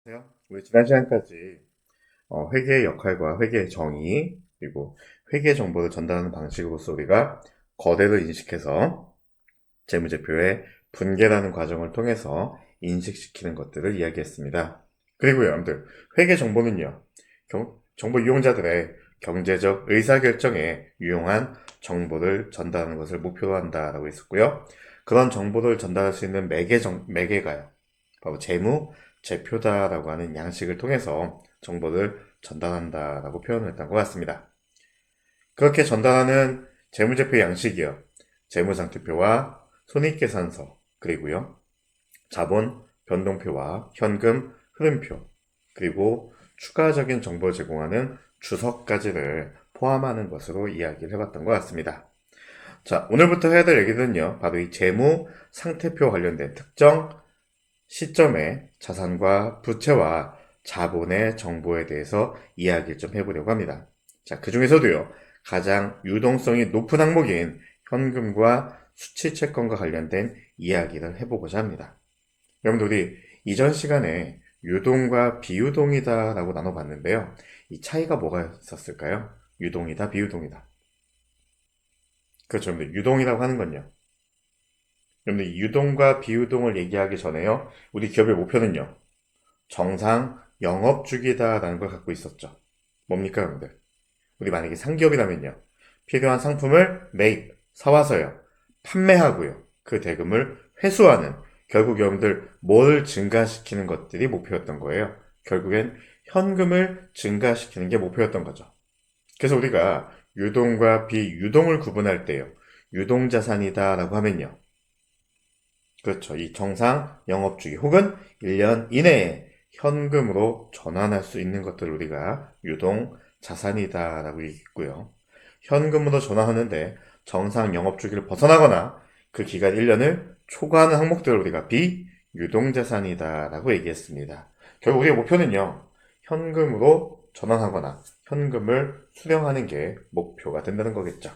안녕하세요. 우리 지난 시간까지 회계의 역할과 회계의 정의, 그리고 회계 정보를 전달하는 방식으로서 우리가 거래를 인식해서 재무제표의 분계라는 과정을 통해서 인식시키는 것들을 이야기했습니다. 그리고요, 여러분들, 회계 정보는요, 정보 이용자들의 경제적 의사결정에 유용한 정보를 전달하는 것을 목표로 한다라고 했었고요. 그런 정보를 전달할 수 있는 매개가요. 바로 재무, 제표다라고 하는 양식을 통해서 정보를 전달한다라고 표현을 했던 것 같습니다. 그렇게 전달하는 재무제표 양식이요. 재무상태표와 손익계산서, 그리고요. 자본 변동표와 현금 흐름표, 그리고 추가적인 정보를 제공하는 주석까지를 포함하는 것으로 이야기를 해봤던 것 같습니다. 자, 오늘부터 해야 될 얘기는요. 바로 이 재무 상태표 관련된 특정 시점에 자산과 부채와 자본의 정보에 대해서 이야기를 좀 해보려고 합니다. 자, 그 중에서도요, 가장 유동성이 높은 항목인 현금과 수취채권과 관련된 이야기를 해보고자 합니다. 여러분들, 우리 이전 시간에 유동과 비유동이다 라고 나눠봤는데요. 이 차이가 뭐가 있었을까요? 유동이다, 비유동이다. 그렇죠. 여러분들, 유동이라고 하는 건요. 여러분들, 유동과 비유동을 얘기하기 전에요. 우리 기업의 목표는요. 정상 영업주기다라는 걸 갖고 있었죠. 뭡니까, 여러분들? 우리 만약에 상기업이라면요. 필요한 상품을 매입, 사와서요. 판매하고요. 그 대금을 회수하는, 결국 여러분들 뭘 증가시키는 것들이 목표였던 거예요. 결국엔 현금을 증가시키는 게 목표였던 거죠. 그래서 우리가 유동과 비유동을 구분할 때요. 유동자산이다라고 하면요. 그렇죠. 이 정상 영업주기 혹은 1년 이내에 현금으로 전환할 수 있는 것들을 우리가 유동 자산이다라고 얘기했고요. 현금으로 전환하는데 정상 영업주기를 벗어나거나 그 기간 1년을 초과하는 항목들을 우리가 비유동 자산이다라고 얘기했습니다. 결국 우리의 목표는요. 현금으로 전환하거나 현금을 수령하는 게 목표가 된다는 거겠죠.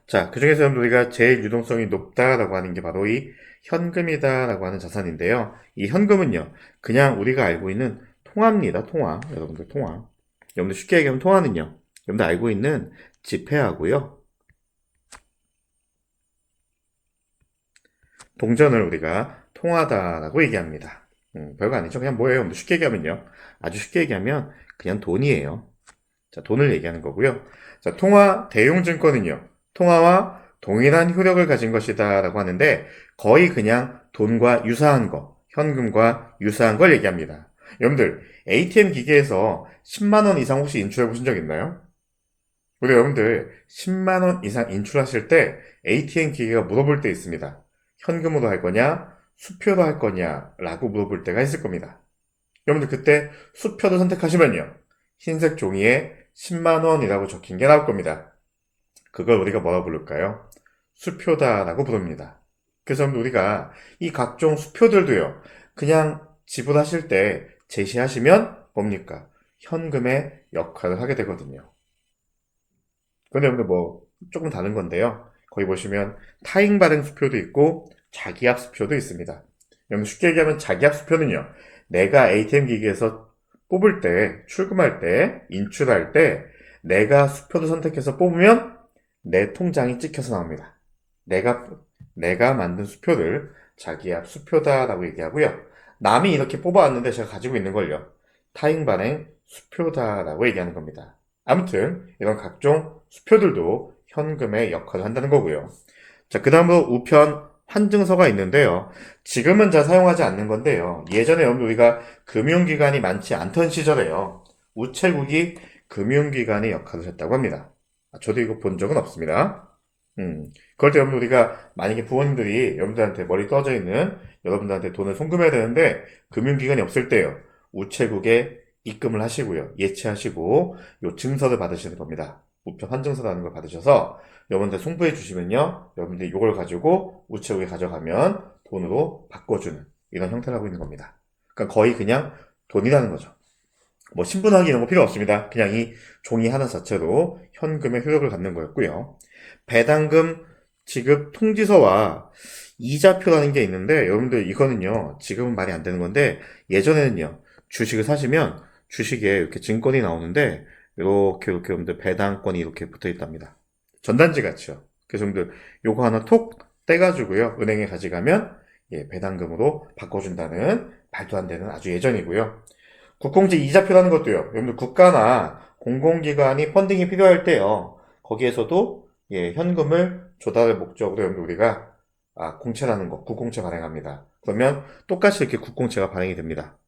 자, 그 중에서 우리가 제일 유동성이 높다라고 하는 게 바로 이 현금이다라고 하는 자산인데요. 이 현금은요, 그냥 우리가 알고 있는 통화입니다. 통화. 여러분들 통화. 여러분들 쉽게 얘기하면 통화는요, 여러분들 알고 있는 지폐하고요, 동전을 우리가 통화다라고 얘기합니다. 별거 아니죠. 그냥 뭐예요? 여러분들 쉽게 얘기하면요. 아주 쉽게 얘기하면 그냥 돈이에요. 자, 돈을 얘기하는 거고요. 자, 통화 대용증권은요. 통화와 동일한 효력을 가진 것이다 라고 하는데 거의 그냥 돈과 유사한 거, 현금과 유사한 걸 얘기합니다. 여러분들, ATM 기계에서 10만 원 이상 혹시 인출해 보신 적 있나요? 우리 여러분들 10만 원 이상 인출하실 때 ATM 기계가 물어볼 때 있습니다. 현금으로 할 거냐, 수표로 할 거냐 라고 물어볼 때가 있을 겁니다. 여러분들 그때 수표를 선택하시면요. 흰색 종이에 10만 원이라고 적힌 게 나올 겁니다. 그걸 우리가 뭐라 부를까요? 수표다라고 부릅니다. 그래서 우리가 이 각종 수표들도요. 그냥 지불하실 때 제시하시면 뭡니까? 현금의 역할을 하게 되거든요. 그런데 여러분들 뭐 조금 다른 건데요. 거기 보시면 타인 발행 수표도 있고 자기압 수표도 있습니다. 여러분 쉽게 얘기하면 자기압 수표는요. 내가 ATM 기기에서 뽑을 때, 출금할 때, 인출할 때 내가 수표를 선택해서 뽑으면 내 통장이 찍혀서 나옵니다. 내가 내가 만든 수표를 자기압 수표다라고 얘기하고요. 남이 이렇게 뽑아왔는데 제가 가지고 있는 걸요. 타인 발행 수표다라고 얘기하는 겁니다. 아무튼 이런 각종 수표들도 현금의 역할을 한다는 거고요. 자, 그 다음으로 우편 환증서가 있는데요. 지금은 잘 사용하지 않는 건데요. 예전에 여러분 우리가 금융기관이 많지 않던 시절에요. 우체국이 금융기관의 역할을 했다고 합니다. 저도 이거 본 적은 없습니다. 그럴 때 여러분 우리가 만약에 부모님들이 여러분들한테 머리 떠져 있는 여러분들한테 돈을 송금해야 되는데 금융기관이 없을 때요. 우체국에 입금을 하시고요. 예치하시고 요 증서를 받으시는 겁니다. 우편 환증서라는 걸 받으셔서 여러분들 송부해 주시면요. 여러분들이 이걸 가지고 우체국에 가져가면 돈으로 바꿔주는 이런 형태를 하고 있는 겁니다. 그러니까 거의 그냥 돈이라는 거죠. 뭐 신분하기 이런 거 필요 없습니다. 그냥 이 종이 하나 자체로 현금의 효력을 갖는 거였고요. 배당금 지급 통지서와 이자표라는 게 있는데 여러분들 이거는요 지금은 말이 안 되는 건데 예전에는요 주식을 사시면 주식에 이렇게 증권이 나오는데 이렇게 여러분들 배당권이 이렇게 붙어 있답니다. 전단지 같이요. 그래서 여러분들 요거 하나 톡 떼가지고요 은행에 가져가면 예, 배당금으로 바꿔준다는 말도 안 되는 아주 예전이고요. 국공제 이자표라는 것도요. 여러분들 국가나 공공기관이 펀딩이 필요할 때요. 거기에서도 예, 현금을 조달할 목적으로 여러분들 우리가 공채라는 거, 국공채 발행합니다. 그러면 똑같이 이렇게 국공채가 발행이 됩니다.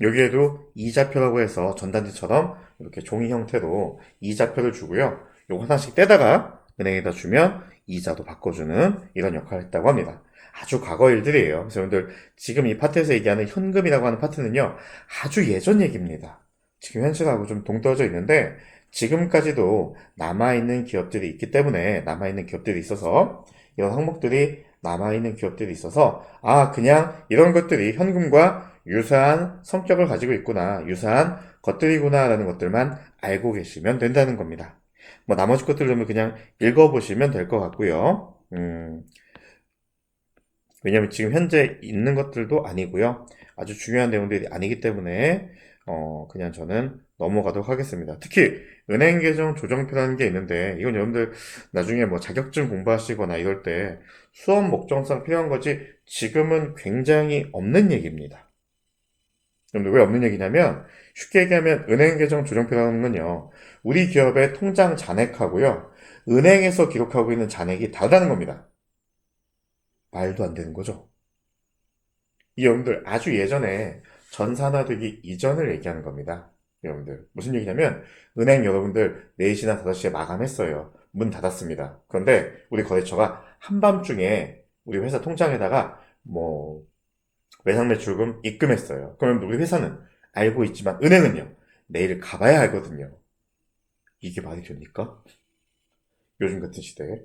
여기에도 이자표라고 해서 전단지처럼 이렇게 종이 형태로 이자표를 주고요. 요거 하나씩 떼다가 은행에다 주면 이자도 바꿔주는 이런 역할을 했다고 합니다. 아주 과거 일들이에요. 그래서 여러분들 지금 이 파트에서 얘기하는 현금이라고 하는 파트는요. 아주 예전 얘기입니다. 지금 현실하고 좀 동떨어져 있는데 지금까지도 남아있는 기업들이 있기 때문에 남아있는 기업들이 있어서 이런 항목들이 남아있는 기업들이 있어서 그냥 이런 것들이 현금과 유사한 성격을 가지고 있구나, 유사한 것들이구나 라는 것들만 알고 계시면 된다는 겁니다. 뭐 나머지 것들은 그냥 읽어보시면 될 것 같고요. 왜냐면 지금 현재 있는 것들도 아니고요. 아주 중요한 내용들이 아니기 때문에 그냥 저는 넘어가도록 하겠습니다. 특히 은행 계정 조정표라는 게 있는데 이건 여러분들 나중에 뭐 자격증 공부하시거나 이럴 때 수업 목적상 필요한 거지 지금은 굉장히 없는 얘기입니다. 여러분들 왜 없는 얘기냐면 쉽게 얘기하면 은행 계정 조정표라는 건요. 우리 기업의 통장 잔액하고요. 은행에서 기록하고 있는 잔액이 다르다는 겁니다. 말도 안 되는 거죠. 이 여러분들 아주 예전에 전산화되기 이전을 얘기하는 겁니다. 여러분들 무슨 얘기냐면 은행 여러분들 4시나 5시에 마감했어요. 문 닫았습니다. 그런데 우리 거래처가 한밤중에 우리 회사 통장에다가 뭐 외상 매출금 입금했어요. 그럼 우리 회사는 알고 있지만 은행은요. 내일 가봐야 알거든요. 이게 말이 됩니까? 요즘 같은 시대에.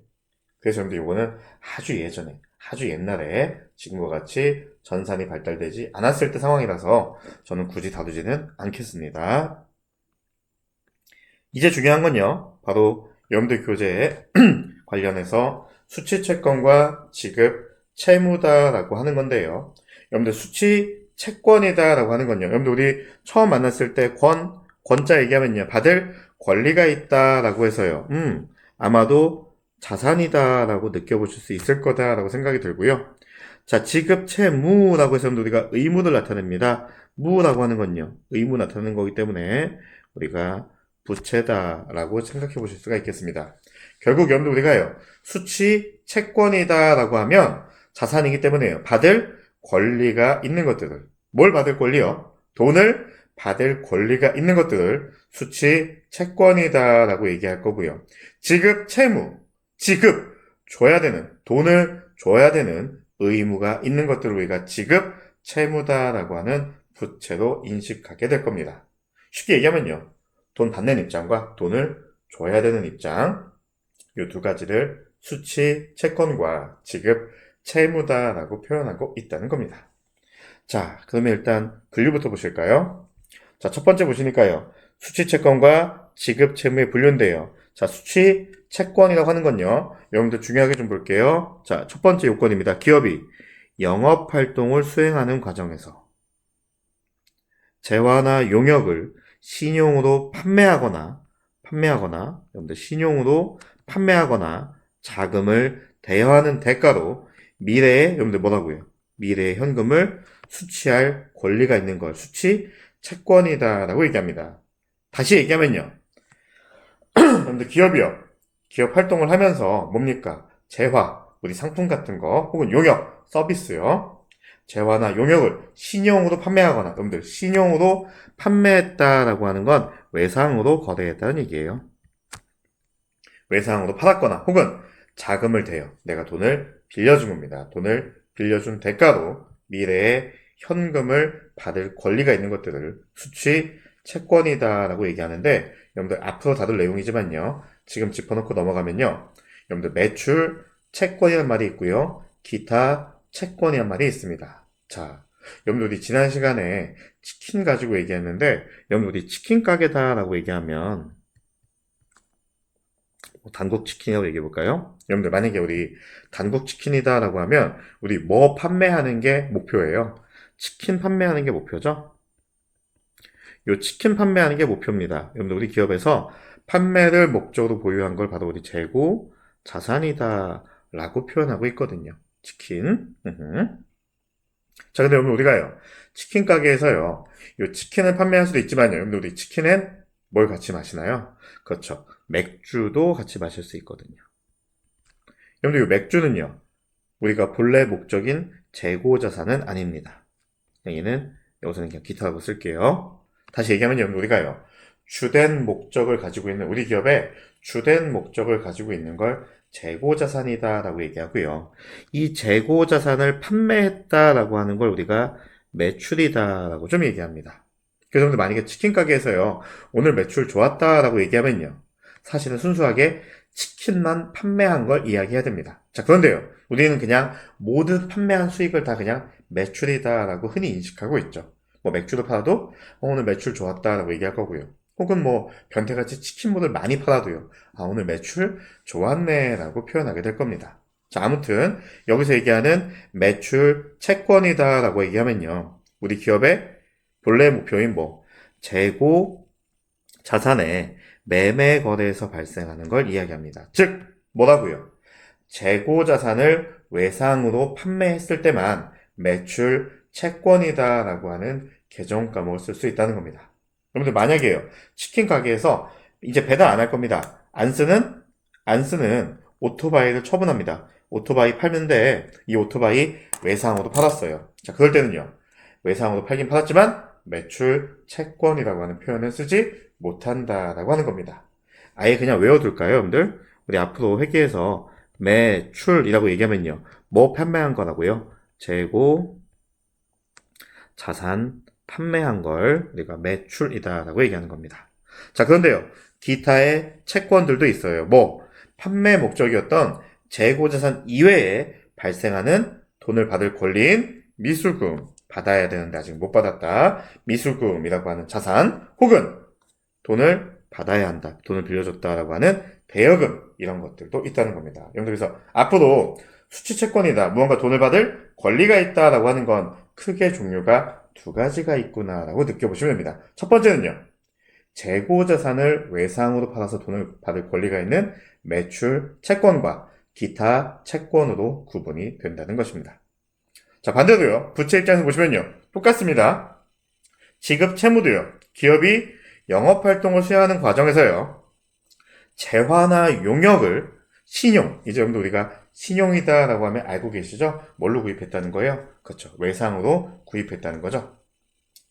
그래서 여러분들 이거는 아주 예전에 아주 옛날에 지금과 같이 전산이 발달되지 않았을 때 상황이라서 저는 굳이 다루지는 않겠습니다. 이제 중요한 건요. 바로 여러분들 교재에 관련해서 수취채권과 지급 채무다라고 하는 건데요. 여러분들 수취채권이다라고 하는 건요. 여러분들 우리 처음 만났을 때 권자 얘기하면요. 받을 권리가 있다라고 해서요. 아마도 자산이다라고 느껴보실 수 있을 거다라고 생각이 들고요. 자, 지급 채무라고 해서 우리가 의무를 나타냅니다. 무라고 하는 건요. 의무 나타내는 거기 때문에 우리가 부채다라고 생각해 보실 수가 있겠습니다. 결국 여러분들 우리가요. 수취 채권이다라고 하면 자산이기 때문에요. 받을 권리가 있는 것들을. 뭘 받을 권리요? 돈을 받을 권리가 있는 것들을 수취 채권이다라고 얘기할 거고요. 지급 채무. 지급. 줘야 되는. 돈을 줘야 되는 의무가 있는 것들을 우리가 지급 채무다라고 하는 부채로 인식하게 될 겁니다. 쉽게 얘기하면요. 돈 받는 입장과 돈을 줘야 되는 입장, 이 두 가지를 수취 채권과 지급 채무다라고 표현하고 있다는 겁니다. 자, 그러면 일단 분류부터 보실까요? 자, 첫 번째 보시니까요. 수취 채권과 지급 채무의 분류인데요. 자, 수취 채권이라고 하는 건요. 여러분들 중요하게 좀 볼게요. 자, 첫 번째 요건입니다. 기업이 영업 활동을 수행하는 과정에서 재화나 용역을 신용으로 여러분들 신용으로 판매하거나 자금을 대여하는 대가로 미래에 여러분들 뭐라고요? 미래의 현금을 수취할 권리가 있는 걸 수취 채권이다라고 얘기합니다. 다시 얘기하면요. 여러분들 기업이요. 기업 활동을 하면서 뭡니까? 재화, 우리 상품 같은 거 혹은 용역, 서비스요. 재화나 용역을 신용으로 판매하거나 여러분들 신용으로 판매했다라고 하는 건 외상으로 거래했다는 얘기예요. 외상으로 팔았거나 혹은 자금을 대여 내가 돈을 빌려준 겁니다. 돈을 빌려준 대가로 미래에 현금을 받을 권리가 있는 것들을 수취 채권이다라고 얘기하는데 여러분들 앞으로 다룰 내용이지만요. 지금 짚어놓고 넘어가면요. 여러분들 매출 채권이란 말이 있고요. 기타 채권이란 말이 있습니다. 자, 여러분들 우리 지난 시간에 치킨 가지고 얘기했는데 여러분들 우리 치킨 가게다라고 얘기하면 단국 치킨이라고 얘기해 볼까요? 여러분들 만약에 우리 단국 치킨이다라고 하면 우리 뭐 판매하는 게 목표예요? 치킨 판매하는 게 목표죠? 요 치킨 판매하는 게 목표입니다. 여러분들 우리 기업에서 판매를 목적으로 보유한 걸 바로 우리 재고 자산이다 라고 표현하고 있거든요. 치킨. 자, 근데 여러분 우리가요, 치킨 가게에서요, 요 치킨을 판매할 수도 있지만요, 여러분 우리 치킨엔 뭘 같이 마시나요? 그렇죠. 맥주도 같이 마실 수 있거든요. 여러분들 이 맥주는요, 우리가 본래 목적인 재고 자산은 아닙니다. 얘는 여기서는 그냥 기타라고 쓸게요. 다시 얘기하면 여러분 우리가요, 주된 목적을 가지고 있는, 우리 기업의 주된 목적을 가지고 있는 걸 재고 자산이다 라고 얘기하고요. 이 재고 자산을 판매했다 라고 하는 걸 우리가 매출이다 라고 좀 얘기합니다. 그래서 만약에 치킨 가게에서요, 오늘 매출 좋았다 라고 얘기하면요, 사실은 순수하게 치킨만 판매한 걸 이야기해야 됩니다. 자, 그런데요, 우리는 그냥 모든 판매한 수익을 다 그냥 매출이다 라고 흔히 인식하고 있죠. 뭐 맥주도 팔아도 오늘 매출 좋았다 라고 얘기할 거고요. 혹은 뭐 변태같이 치킨물을 많이 팔아도요, 오늘 매출 좋았네 라고 표현하게 될 겁니다. 자, 아무튼 여기서 얘기하는 매출 채권이다 라고 얘기하면요, 우리 기업의 본래 목표인 뭐 재고 자산의 매매 거래에서 발생하는 걸 이야기합니다. 즉 뭐라고요? 재고 자산을 외상으로 판매했을 때만 매출 채권이다 라고 하는 개정 과목을 쓸 수 있다는 겁니다. 여러분들 만약에요, 치킨 가게에서 이제 배달 안 할 겁니다. 안 쓰는 오토바이를 처분합니다. 오토바이 팔는데 이 오토바이 외상으로 팔았어요. 자, 그럴 때는요, 외상으로 팔긴 팔았지만 매출 채권이라고 하는 표현을 쓰지 못한다라고 하는 겁니다. 아예 그냥 외워둘까요, 여러분들? 우리 앞으로 회계에서 매출이라고 얘기하면요, 뭐 판매한 거라고요? 재고 자산 판매한 걸 우리가 매출이다라고 얘기하는 겁니다. 자, 그런데요, 기타의 채권들도 있어요. 뭐 판매 목적이었던 재고 자산 이외에 발생하는 돈을 받을 권리인 미술금, 받아야 되는데 아직 못 받았다, 미술금이라고 하는 자산, 혹은 돈을 받아야 한다, 돈을 빌려줬다라고 하는 대여금, 이런 것들도 있다는 겁니다. 여러분들, 그래서 앞으로 수취채권이다, 무언가 돈을 받을 권리가 있다라고 하는 건 크게 종류가 두 가지가 있구나라고 느껴보시면 됩니다. 첫 번째는요, 재고자산을 외상으로 팔아서 돈을 받을 권리가 있는 매출 채권과 기타 채권으로 구분이 된다는 것입니다. 자, 반대로요, 부채 입장에서 보시면요, 똑같습니다. 지급 채무도요, 기업이 영업활동을 수행하는 과정에서요, 재화나 용역을 신용, 이제 여러분들 우리가 신용이다라고 하면 알고 계시죠? 뭘로 구입했다는 거예요? 그렇죠. 외상으로 구입했다는 거죠.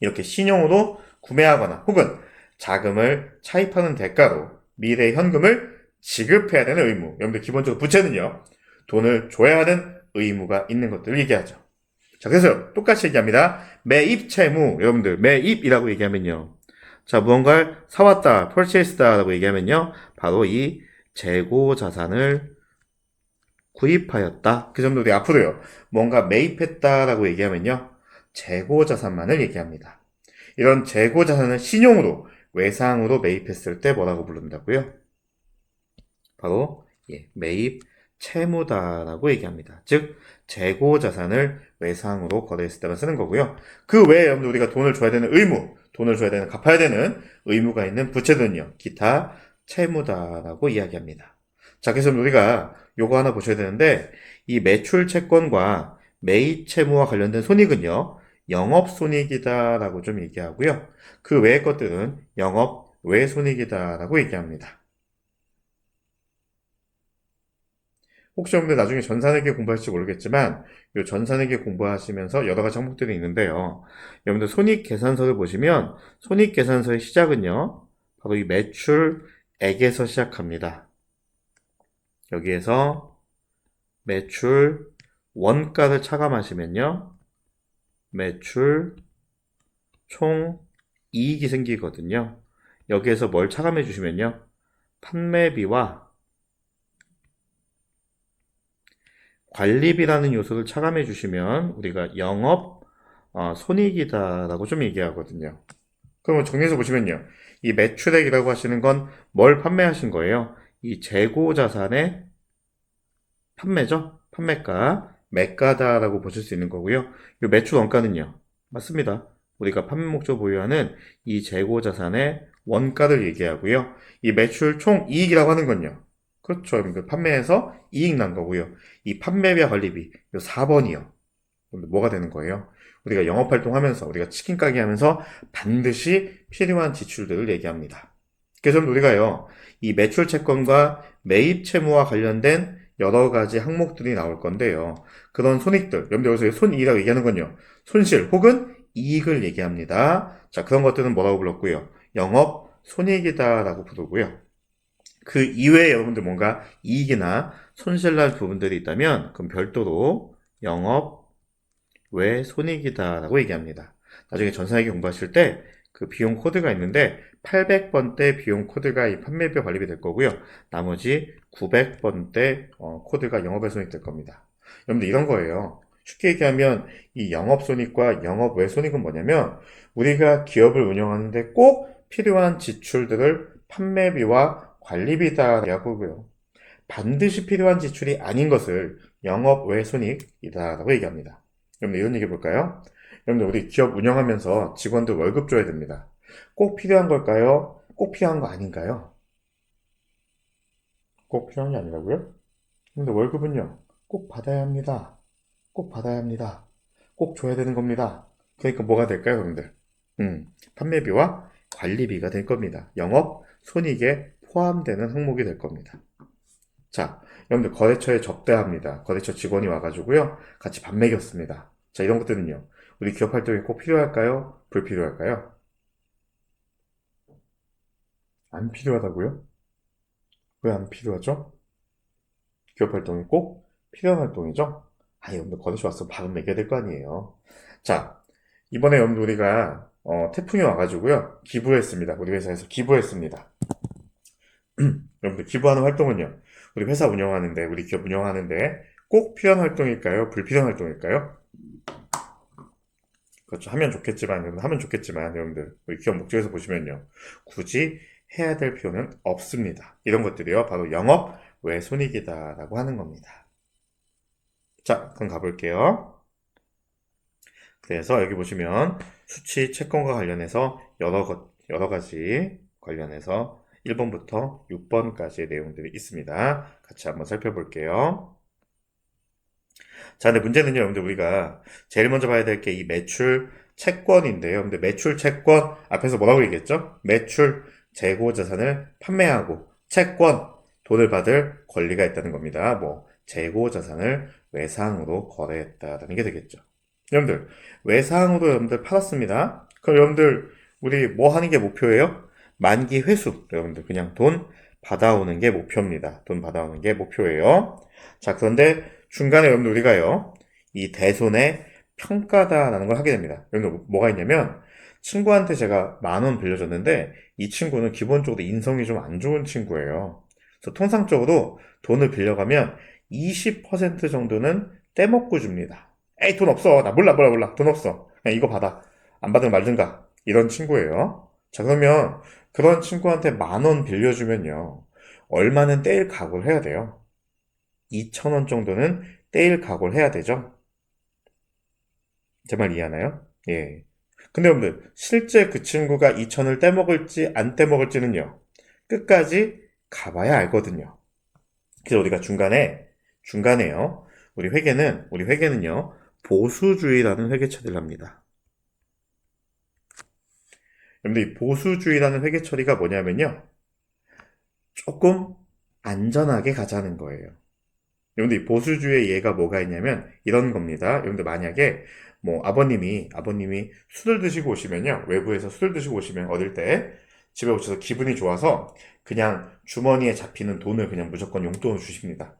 이렇게 신용으로 구매하거나 혹은 자금을 차입하는 대가로 미래 현금을 지급해야 되는 의무. 여러분들 기본적으로 부채는요, 돈을 줘야 하는 의무가 있는 것들을 얘기하죠. 자, 그래서 똑같이 얘기합니다. 매입 채무. 여러분들 매입이라고 얘기하면요, 자, 무언가를 사왔다, purchased다라고 얘기하면요, 바로 이 재고 자산을 구입하였다. 그 정도 우리 앞으로요, 뭔가 매입했다라고 얘기하면요, 재고 자산만을 얘기합니다. 이런 재고 자산을 신용으로, 외상으로 매입했을 때 뭐라고 부른다고요? 바로 매입 채무다라고 얘기합니다. 즉 재고 자산을 외상으로 거래했을 때만 쓰는 거고요. 그 외에 여러분들 우리가 돈을 줘야 되는 의무, 돈을 줘야 되는, 갚아야 되는 의무가 있는 부채들은요, 기타 채무다라고 이야기합니다. 자, 그래서 우리가 요거 하나 보셔야 되는데, 이 매출 채권과 매입 채무와 관련된 손익은요, 영업 손익이다라고 좀 얘기하고요. 그 외의 것들은 영업 외 손익이다라고 얘기합니다. 혹시 여러분들 나중에 전산회계 공부하실지 모르겠지만, 이 전산회계 공부하시면서 여러 가지 항목들이 있는데요, 여러분들 손익계산서를 보시면 손익계산서의 시작은요, 바로 이 매출액에서 시작합니다. 여기에서 매출 원가를 차감하시면요, 매출 총 이익이 생기거든요. 여기에서 뭘 차감해 주시면요, 판매비와 관리비라는 요소를 차감해 주시면 우리가 영업 손익이다라고 좀 얘기하거든요. 그러면 정리해서 보시면요, 이 매출액이라고 하시는 건 뭘 판매하신 거예요? 이 재고 자산의 판매죠. 판매가, 매가다라고 보실 수 있는 거고요. 이 매출 원가는요. 맞습니다. 우리가 판매 목적 보유하는 이 재고 자산의 원가를 얘기하고요. 이 매출 총 이익이라고 하는 건요. 그렇죠. 그 판매에서 이익 난 거고요. 이 판매비와 관리비, 이 4번이요. 뭐가 되는 거예요? 우리가 영업활동하면서, 우리가 치킨 가게 하면서 반드시 필요한 지출들을 얘기합니다. 그래서 우리가요, 이 매출 채권과 매입 채무와 관련된 여러 가지 항목들이 나올 건데요. 그런 손익들, 여러분들 여기서 손이익이라고 얘기하는 건요. 손실 혹은 이익을 얘기합니다. 자, 그런 것들은 뭐라고 불렀고요. 영업 손익이다라고 부르고요. 그 이외에 여러분들 뭔가 이익이나 손실 날 부분들이 있다면 그럼 별도로 영업 외 손익이다라고 얘기합니다. 나중에 전산회계 공부하실 때 그 비용 코드가 있는데 800번대 비용 코드가 이 판매비 관리비 될 거고요. 나머지 900번대 코드가 영업외 손익 될 겁니다. 여러분들 이런 거예요. 쉽게 얘기하면 이 영업손익과 영업외 손익은 뭐냐면 우리가 기업을 운영하는데 꼭 필요한 지출들을 판매비와 관리비다 라고요. 반드시 필요한 지출이 아닌 것을 영업외 손익이다라고 얘기합니다. 여러분들 이런 얘기 해볼까요? 여러분들 우리 기업 운영하면서 직원들 월급 줘야 됩니다. 꼭 필요한 걸까요? 꼭 필요한 거 아닌가요? 꼭 필요한 게 아니라고요? 근데 월급은요, 꼭 받아야 합니다. 꼭 받아야 합니다. 꼭 줘야 되는 겁니다. 그러니까 뭐가 될까요, 여러분들? 판매비와 관리비가 될 겁니다. 영업 손익에 포함되는 항목이 될 겁니다. 자, 여러분들 거래처에 접대합니다. 거래처 직원이 와가지고요, 같이 밥 먹였습니다. 자, 이런 것들은요, 우리 기업 활동에 꼭 필요할까요? 불필요할까요? 안 필요하다고요? 왜 안 필요하죠? 기업 활동이 꼭 필요한 활동이죠? 아, 여러분들 거래처 와서 밥은 먹여야 될 거 아니에요. 자, 이번에 여러분들 우리가 태풍이 와가지고요, 기부했습니다. 우리 회사에서 기부했습니다. 여러분들 기부하는 활동은요, 우리 회사 운영하는데, 우리 기업 운영하는데 꼭 필요한 활동일까요? 불필요한 활동일까요? 그렇죠. 하면 좋겠지만, 여러분들, 우리 기업 목적에서 보시면요. 굳이 해야 될 필요는 없습니다. 이런 것들이요. 바로 영업 외 손익이다라고 하는 겁니다. 자, 그럼 가볼게요. 그래서 여기 보시면 수치 채권과 관련해서 여러 가지 관련해서 1번부터 6번까지의 내용들이 있습니다. 같이 한번 살펴볼게요. 자, 근데 문제는요, 여러분들, 우리가 제일 먼저 봐야 될 게 이 매출 채권인데요. 근데 매출 채권, 앞에서 뭐라고 얘기했죠? 매출 재고 자산을 판매하고, 채권, 돈을 받을 권리가 있다는 겁니다. 뭐, 재고 자산을 외상으로 거래했다라는 게 되겠죠. 여러분들, 외상으로 여러분들 팔았습니다. 그럼 여러분들, 우리 뭐 하는 게 목표예요? 만기 회수. 여러분들, 그냥 돈 받아오는 게 목표입니다. 돈 받아오는 게 목표예요. 자, 그런데 중간에 여러분들 우리가요, 이 대손의 평가다라는 걸 하게 됩니다. 여러분들 뭐가 있냐면, 친구한테 제가 10,000원 빌려줬는데, 이 친구는 기본적으로 인성이 좀 안 좋은 친구예요. 그래서 통상적으로 돈을 빌려가면 20% 정도는 떼먹고 줍니다. 에이, 돈 없어. 나 몰라. 돈 없어. 그냥 이거 받아. 안 받으면 말든가. 이런 친구예요. 자, 그러면 그런 친구한테 10,000원 빌려주면요, 얼마는 떼일 각오를 해야 돼요. 2,000원 정도는 떼일 각오를 해야 되죠. 제 말 이해하나요? 예. 근데 여러분들, 실제 그 친구가 2,000원을 떼먹을지 안 떼먹을지는요, 끝까지 가봐야 알거든요. 그래서 우리가 중간에요, 우리 회계는요, 보수주의라는 회계 처리를 합니다. 여러분들, 이 보수주의라는 회계 처리가 뭐냐면요, 조금 안전하게 가자는 거예요. 여러분들, 이 보수주의 예가 뭐가 있냐면 이런 겁니다. 여러분들, 만약에 뭐 아버님이 술을 드시고 오시면요, 외부에서 술을 드시고 오시면 어릴 때 집에 오셔서 기분이 좋아서 그냥 주머니에 잡히는 돈을 그냥 무조건 용돈으로 주십니다.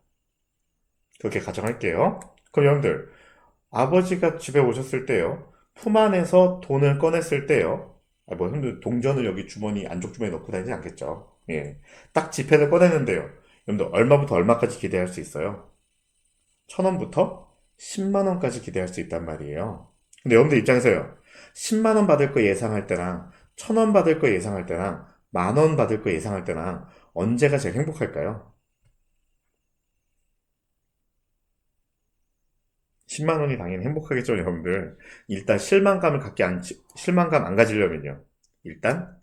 그렇게 가정할게요. 그럼 여러분들, 아버지가 집에 오셨을 때요, 품 안에서 돈을 꺼냈을 때요, 뭐 여러분들 동전을 여기 주머니 안쪽 주머니에 넣고 다니지 않겠죠. 예, 딱 지폐를 꺼내는데요, 여러분들 얼마부터 얼마까지 기대할 수 있어요? 1,000원부터 10만 원까지 기대할 수 있단 말이에요. 근데 여러분들 입장에서요, 10만 원 받을 거 예상할 때랑 1,000원 받을 거 예상할 때랑 10,000원 받을 거 예상할 때랑 언제가 제일 행복할까요? 10만 원이 당연히 행복하겠죠, 여러분들. 일단 실망감 안 가지려면요. 일단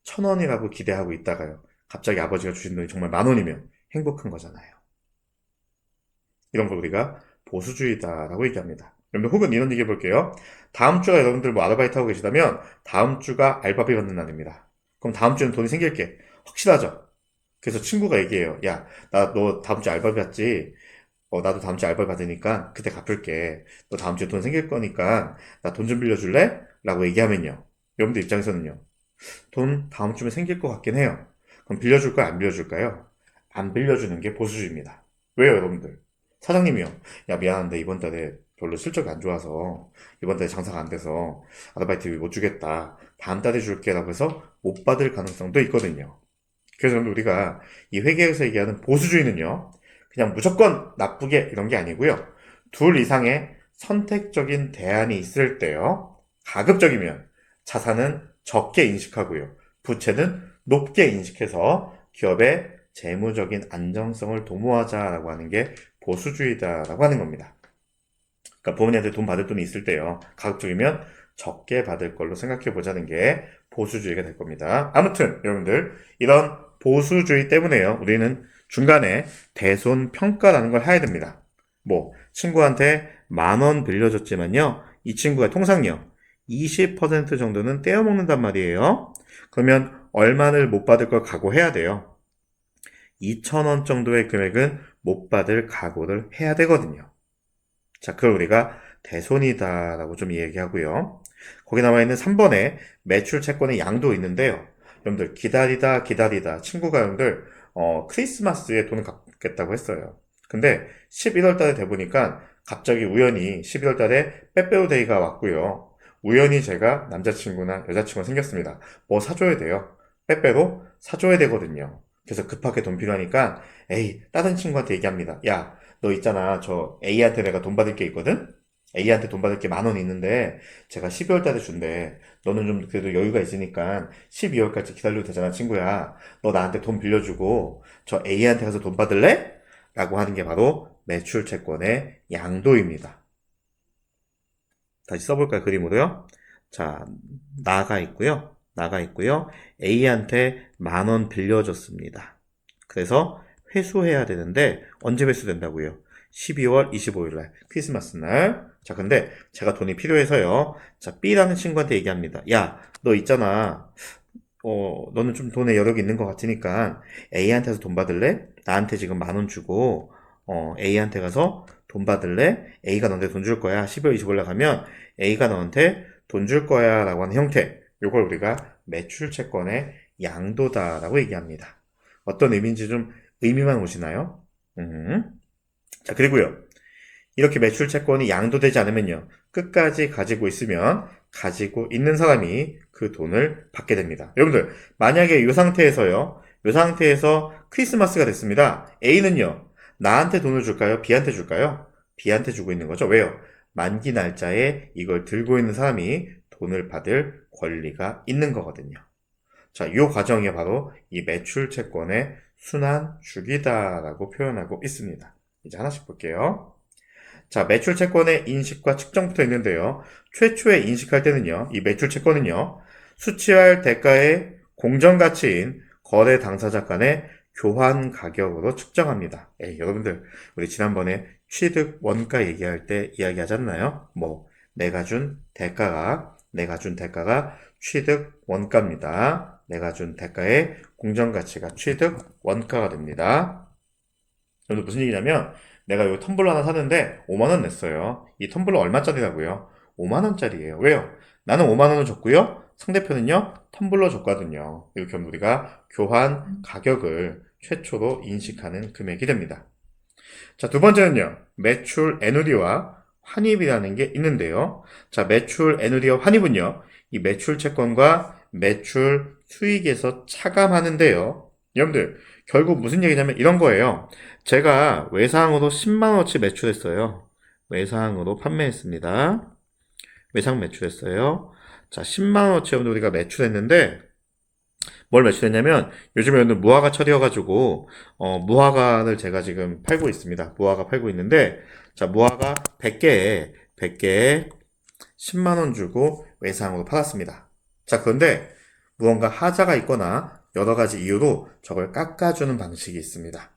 1,000원이라고 기대하고 있다가요. 갑자기 아버지가 주신 돈이 정말 10,000원이면 행복한 거잖아요. 이런 걸 우리가 보수주의다라고 얘기합니다. 여러분들 혹은 이런 얘기 해볼게요. 다음 주가 여러분들 뭐 아르바이트 하고 계시다면 다음 주가 알바비 받는 날입니다. 그럼 다음 주에는 돈이 생길 게 확실하죠. 그래서 친구가 얘기해요. 야, 너 다음 주 알바비 받지? 나도 다음 주에 알바비 받으니까 그때 갚을게. 너 다음 주에 돈 생길 거니까 나 돈 좀 빌려줄래? 라고 얘기하면요. 여러분들 입장에서는요. 돈 다음 주면 생길 것 같긴 해요. 그럼 빌려줄까요? 안 빌려줄까요? 안 빌려주는 게 보수주의입니다. 왜요, 여러분들? 사장님이요. 야, 미안한데 이번 달에 별로 실적이 안 좋아서 이번 달에 장사가 안 돼서 아르바이트 못 주겠다. 다음 달에 줄게 라고 해서 못 받을 가능성도 있거든요. 그래서 여러분 우리가 이 회계에서 얘기하는 보수주의는요. 그냥 무조건 나쁘게 이런 게 아니고요. 둘 이상의 선택적인 대안이 있을 때요. 가급적이면 자산은 적게 인식하고요. 부채는 높게 인식해서 기업의 재무적인 안정성을 도모하자라고 하는 게 보수주의다라고 하는 겁니다. 그러니까 부모님한테 돈 받을 돈이 있을 때요. 가급적이면 적게 받을 걸로 생각해 보자는 게 보수주의가 될 겁니다. 아무튼 여러분들 이런 보수주의 때문에요. 우리는 중간에 대손평가라는 걸 해야 됩니다. 뭐 친구한테 10,000원 빌려줬지만요. 이 친구가 통상요. 20% 정도는 떼어먹는단 말이에요. 그러면 얼마를 못 받을 걸 각오해야 돼요. 2,000원 정도의 금액은 못 받을 각오를 해야 되거든요. 자, 그걸 우리가 대손이다라고 좀 얘기하고요. 거기 나와 있는 3번에 매출 채권의 양도 있는데요. 여러분들 기다리다 친구가 여러분들 크리스마스에 돈을 갚겠다고 했어요. 근데 11월 달에 돼 보니까 갑자기 우연히 11월 달에 빼빼로데이가 왔고요. 우연히 제가 남자친구나 여자친구가 생겼습니다. 뭐 사줘야 돼요. 빼빼로 사줘야 되거든요. 그래서 급하게 돈 필요하니까 에이 다른 친구한테 얘기합니다. 야, 너 있잖아. 저 A한테 내가 돈 받을 게 있거든? A한테 돈 받을 게 10,000원 있는데 제가 12월 달에 준대. 너는 좀 그래도 여유가 있으니까 12월까지 기다려도 되잖아, 친구야. 너 나한테 돈 빌려주고 저 A한테 가서 돈 받을래? 라고 하는 게 바로 매출 채권의 양도입니다. 다시 써볼까요, 그림으로요? 자, 나가 있고요. A한테 10,000원 빌려줬습니다. 그래서 회수해야 되는데 언제 회수된다고요? 12월 25일 날 크리스마스 날. 자, 근데 제가 돈이 필요해서요. 자, B라는 친구한테 얘기합니다. 야, 너 있잖아. 너는 좀 돈에 여력이 있는 것 같으니까 A한테서 돈 받을래? 나한테 지금 10,000원 주고 A한테 가서 돈 받을래? A가 너한테 돈 줄 거야. 12월 25일 날 가면 A가 너한테 돈 줄 거야 라고 하는 형태. 요걸 우리가 매출 채권의 양도다라고 얘기합니다. 어떤 의미인지 좀 의미만 오시나요? 자, 그리고요. 이렇게 매출 채권이 양도되지 않으면요. 끝까지 가지고 있으면 가지고 있는 사람이 그 돈을 받게 됩니다. 여러분들, 만약에 이 상태에서요. 이 상태에서 크리스마스가 됐습니다. A는요. 나한테 돈을 줄까요? B한테 줄까요? B한테 주고 있는 거죠. 왜요? 만기 날짜에 이걸 들고 있는 사람이 돈을 받을 권리가 있는 거거든요. 자, 이 과정이 바로 이 매출 채권의 순환 주기다라고 표현하고 있습니다. 이제 하나씩 볼게요. 자, 매출 채권의 인식과 측정부터 있는데요. 최초에 인식할 때는요, 이 매출 채권은요, 수취할 대가의 공정가치인 거래 당사자 간의 교환 가격으로 측정합니다. 여러분들, 우리 지난번에 취득 원가 얘기할 때 이야기하지 않나요? 내가 준 대가가 취득 원가입니다. 내가 준 대가의 공정가치가 취득 원가가 됩니다. 여러분 무슨 얘기냐면 내가 이 텀블러 하나 샀는데 5만 원 냈어요. 이 텀블러 얼마짜리라고요? 5만 원짜리예요. 왜요? 나는 5만 원을 줬고요. 상대편은요. 텀블러 줬거든요. 이렇게 하면 우리가 교환 가격을 최초로 인식하는 금액이 됩니다. 자, 두 번째는요. 매출 애누리와 환입이라는 게 있는데요. 자, 매출 애누리와 환입은요. 이 매출 채권과 매출 수익에서 차감하는데요. 여러분들, 결국 무슨 얘기냐면 이런 거예요. 제가 외상으로 10만원어치 매출했어요. 외상으로 판매했습니다. 외상 매출했어요. 자, 10만원어치 우리가 매출했는데, 뭘 매출했냐면 요즘에 무화과 철이어가지고 무화과를 제가 지금 팔고 있습니다. 무화과 팔고 있는데 자 무화과 100개에 10만 원 주고 외상으로 팔았습니다. 자 그런데 무언가 하자가 있거나 여러 가지 이유로 저걸 깎아주는 방식이 있습니다.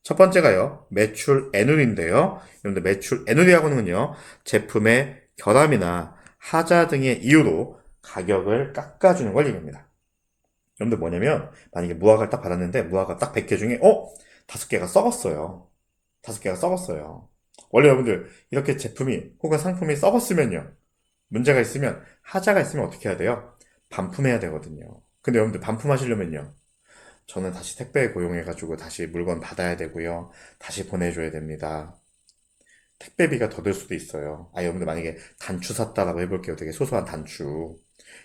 첫 번째가요, 매출 애누리인데요. 여러분들 매출 애누리하고는요, 제품의 결함이나 하자 등의 이유로 가격을 깎아주는 걸 얘기합니다. 여러분들 뭐냐면, 만약에 무화과를 딱 받았는데, 무화과 딱 100개 중에, 5개가 썩었어요. 5개가 썩었어요. 원래 여러분들, 이렇게 제품이, 혹은 상품이 썩었으면요, 문제가 있으면, 하자가 있으면 어떻게 해야 돼요? 반품해야 되거든요. 근데 여러분들 반품하시려면요, 저는 다시 택배 고용해가지고 다시 물건 받아야 되고요. 다시 보내줘야 됩니다. 택배비가 더 들 수도 있어요. 여러분들 만약에 단추 샀다라고 해볼게요. 되게 소소한 단추.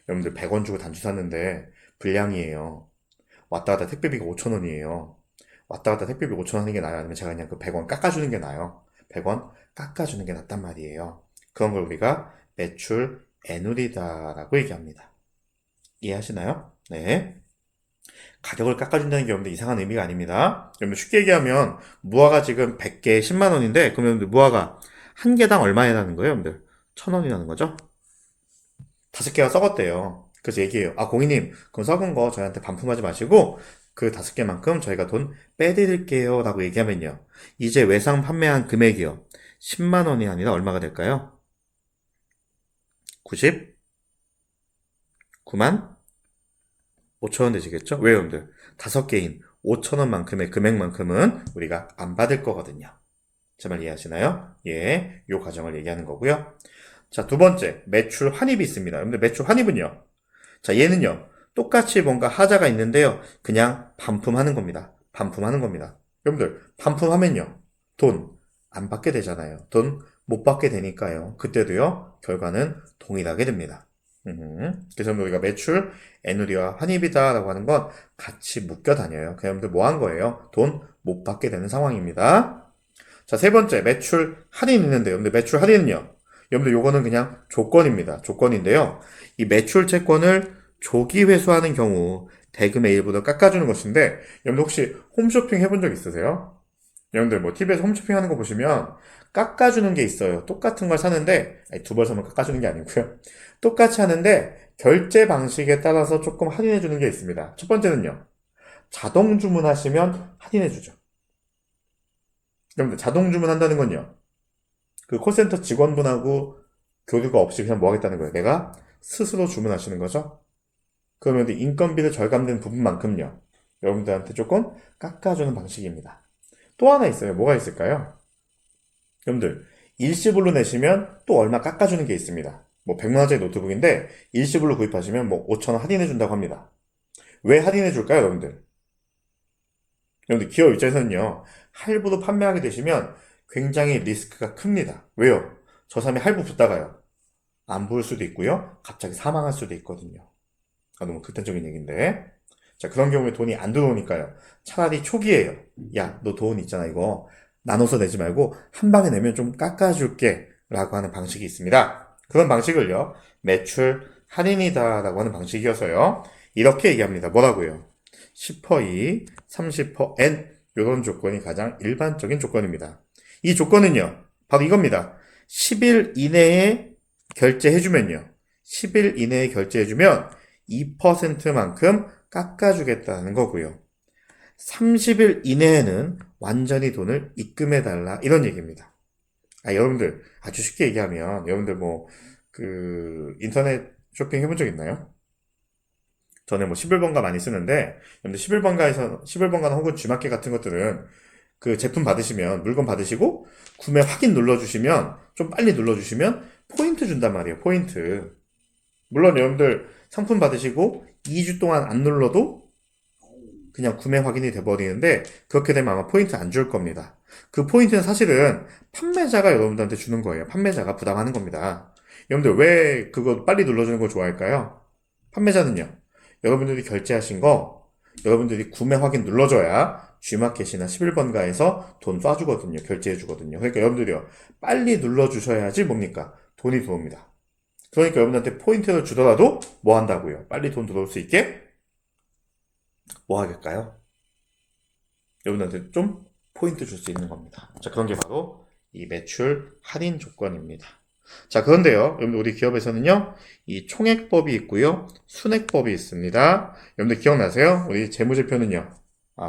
여러분들 100원 주고 단추 샀는데 불량이에요. 왔다 갔다 택배비가 5,000원이에요. 왔다 갔다 택배비 5,000원 하는 게 나아요? 아니면 제가 그냥 그 100원 깎아주는 게 나아요? 100원 깎아주는 게 낫단 말이에요. 그런 걸 우리가 매출 애누리다라고 얘기합니다. 이해하시나요? 네. 가격을 깎아준다는 게 여러분들 이상한 의미가 아닙니다. 여러분 쉽게 얘기하면 무화과 지금 100개에 10만 원인데 그러면 여러분들 무화과 한 개당 얼마이라는 거예요, 여러분들? 1,000원이라는 거죠? 5개가 썩었대요. 그래서 얘기해요. 고객님, 그럼 썩은 거 저희한테 반품하지 마시고 그 5개만큼 저희가 돈 빼드릴게요 라고 얘기하면요. 이제 외상 판매한 금액이요. 10만 원이 아니라 얼마가 될까요? 99만 5천 원 되시겠죠? 왜 여러분들? 5개인 5천 원만큼의 금액만큼은 우리가 안 받을 거거든요. 제 말 이해하시나요? 예, 요 과정을 얘기하는 거고요. 자, 두 번째, 매출 환입이 있습니다. 여러분들 매출 환입은요. 자, 얘는요. 똑같이 뭔가 하자가 있는데요. 그냥 반품하는 겁니다. 반품하는 겁니다. 여러분들 반품하면요. 돈 안 받게 되잖아요. 돈 못 받게 되니까요. 그때도요. 결과는 동일하게 됩니다. 그래서 우리가 매출, 애누리와 환입이다라고 하는 건 같이 묶여 다녀요. 그냥 여러분들 뭐 한 거예요? 돈 못 받게 되는 상황입니다. 자, 세 번째, 매출 할인 있는데, 여러분들 매출 할인은요. 여러분들 요거는 그냥 조건입니다. 조건인데요. 이 매출 채권을 조기 회수하는 경우 대금의 일부를 깎아주는 것인데, 여러분들 혹시 홈쇼핑 해본 적 있으세요? 여러분들 뭐 TV에서 홈쇼핑 하는 거 보시면 깎아주는 게 있어요. 똑같은 걸 사는데, 두 벌 사면 깎아주는 게 아니고요. 똑같이 하는데 결제 방식에 따라서 조금 할인해 주는 게 있습니다. 첫 번째는요. 자동 주문하시면 할인해 주죠. 여러분들 자동 주문한다는 건요. 그 콜센터 직원분하고 교류가 없이 그냥 뭐 하겠다는 거예요. 내가 스스로 주문하시는 거죠. 그러면 인건비를 절감된 부분만큼요. 여러분들한테 조금 깎아주는 방식입니다. 또 하나 있어요. 뭐가 있을까요? 여러분들 일시불로 내시면 또 얼마 깎아주는 게 있습니다. 뭐 100만 원짜리 노트북인데 일시불로 구입하시면 뭐 5,000원 할인해 준다고 합니다. 왜 할인해 줄까요, 여러분들? 여러분들 기업 입장에서는요. 할부로 판매하게 되시면 굉장히 리스크가 큽니다. 왜요? 저 사람이 할부 붙다가요. 안 부을 수도 있고요. 갑자기 사망할 수도 있거든요. 너무 극단적인 얘기인데. 자, 그런 경우에 돈이 안 들어오니까요. 차라리 초기에요. 야, 너 돈 있잖아, 이거. 나눠서 내지 말고 한 방에 내면 좀 깎아줄게. 라고 하는 방식이 있습니다. 그런 방식을요. 매출 할인이다. 라고 하는 방식이어서요. 이렇게 얘기합니다. 뭐라고요? 10%E, 30%N. 이런 조건이 가장 일반적인 조건입니다. 이 조건은요. 바로 이겁니다. 10일 이내에 결제해주면요. 10일 이내에 결제해주면 2%만큼 깎아주겠다는 거고요. 30일 이내에는 완전히 돈을 입금해달라 이런 얘기입니다. 여러분들 아주 쉽게 얘기하면 여러분들 뭐 인터넷 쇼핑 해본 적 있나요? 저는 뭐 11번가 많이 쓰는데 여러분들 11번가나 혹은 G마켓 같은 것들은 그 제품 받으시면 물건 받으시고 구매 확인 눌러주시면 좀 빨리 눌러주시면 포인트 준단 말이에요. 포인트. 물론 여러분들 상품 받으시고 2주 동안 안 눌러도 그냥 구매 확인이 돼버리는데 그렇게 되면 아마 포인트 안 줄 겁니다. 그 포인트는 사실은 판매자가 여러분들한테 주는 거예요. 판매자가 부담하는 겁니다. 여러분들 왜 그거 빨리 눌러주는 걸 좋아할까요? 판매자는요. 여러분들이 결제하신 거 여러분들이 구매 확인 눌러줘야 G마켓이나 11번가에서 돈 쏴주거든요. 결제해주거든요. 그러니까 여러분들이요. 빨리 눌러주셔야지 뭡니까? 돈이 들어옵니다. 그러니까 여러분한테 포인트를 주더라도 뭐 한다고요? 빨리 돈 들어올 수 있게 뭐 하겠까요? 여러분한테 좀 포인트 줄 수 있는 겁니다. 자, 그런 게 바로 이 매출 할인 조건입니다. 자, 그런데요, 여러분들 우리 기업에서는요, 이 총액법이 있고요, 순액법이 있습니다. 여러분들 기억나세요? 우리 재무제표는요,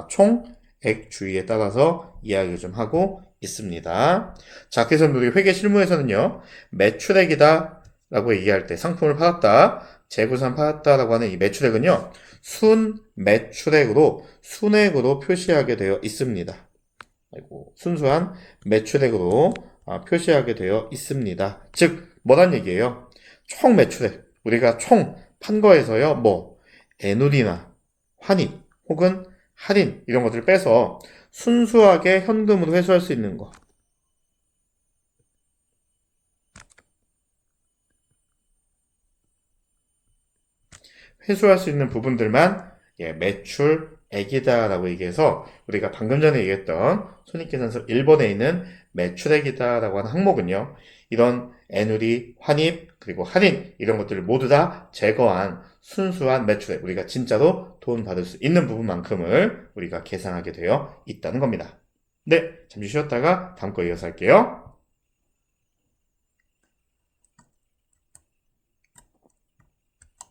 총액주의에 따라서 이야기를 좀 하고 있습니다. 자, 그래서 우리 회계 실무에서는요, 매출액이다 라고 얘기할 때 상품을 팔았다, 재고산 팔았다라고 하는 이 매출액은요, 순매출액으로 순액으로 표시하게 되어 있습니다. 아이고, 순수한 매출액으로 표시하게 되어 있습니다. 즉, 뭐란 얘기예요? 총 매출액. 우리가 총 판 거에서요, 애누리나 환입 혹은 할인 이런 것들을 빼서 순수하게 현금으로 회수할 수 있는 거. 회수할 수 있는 부분들만 매출액이다라고 얘기해서 우리가 방금 전에 얘기했던 손익계산서 1번에 있는 매출액이다라고 하는 항목은요. 이런 애누리, 환입, 그리고 할인 이런 것들을 모두 다 제거한 순수한 매출액, 우리가 진짜로 돈 받을 수 있는 부분만큼을 우리가 계산하게 되어 있다는 겁니다. 네, 잠시 쉬었다가 다음 거 이어서 할게요.